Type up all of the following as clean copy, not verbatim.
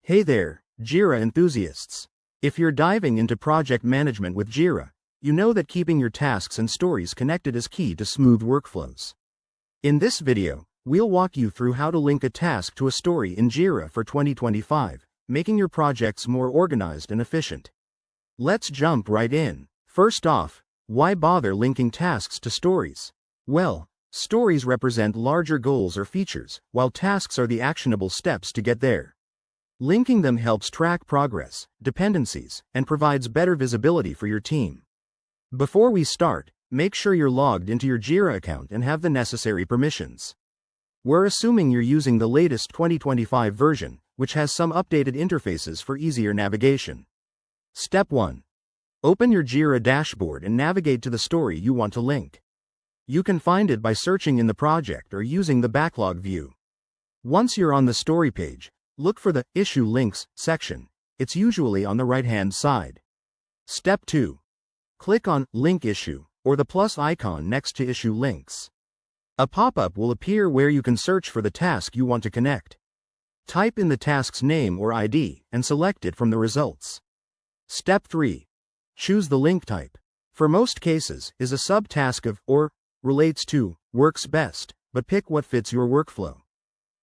Hey there, Jira enthusiasts. If you're diving into project management with Jira, you know that keeping your tasks and stories connected is key to smooth workflows. In this video, we'll walk you through how to link a task to a story in Jira for 2025, making your projects more organized and efficient. Let's jump right in. First off, why bother linking tasks to stories? Well, stories represent larger goals or features, while tasks are the actionable steps to get there. Linking them helps track progress, dependencies, and provides better visibility for your team. Before we start, make sure you're logged into your Jira account and have the necessary permissions. We're assuming you're using the latest 2025 version, which has some updated interfaces for easier navigation. Step 1. Open your Jira dashboard and navigate to the story you want to link. You can find it by searching in the project or using the backlog view. Once you're on the story page, look for the Issue Links section. It's usually on the right-hand side. Step 2. Click on Link Issue, or the plus icon next to Issue Links. A pop-up will appear where you can search for the task you want to connect. Type in the task's name or ID, and select it from the results. Step 3. Choose the link type. For most cases, is a subtask of, or, relates to, works best, but pick what fits your workflow.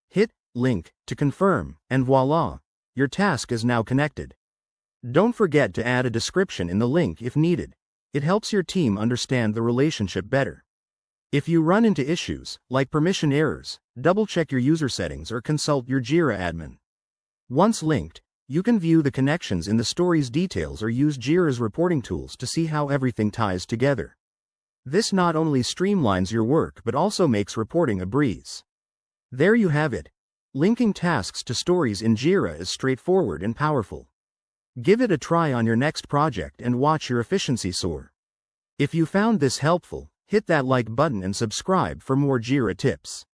Hit Link to confirm, and voila, your task is now connected. Don't forget to add a description in the link if needed. It helps your team understand the relationship better. If you run into issues, like permission errors, double-check your user settings or consult your Jira admin. Once linked, you can view the connections in the story's details or use Jira's reporting tools to see how everything ties together. This not only streamlines your work but also makes reporting a breeze. There you have it. Linking tasks to stories in Jira is straightforward and powerful. Give it a try on your next project and watch your efficiency soar. If you found this helpful, hit that like button and subscribe for more Jira tips.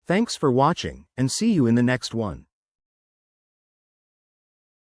Thanks for watching, and see you in the next one.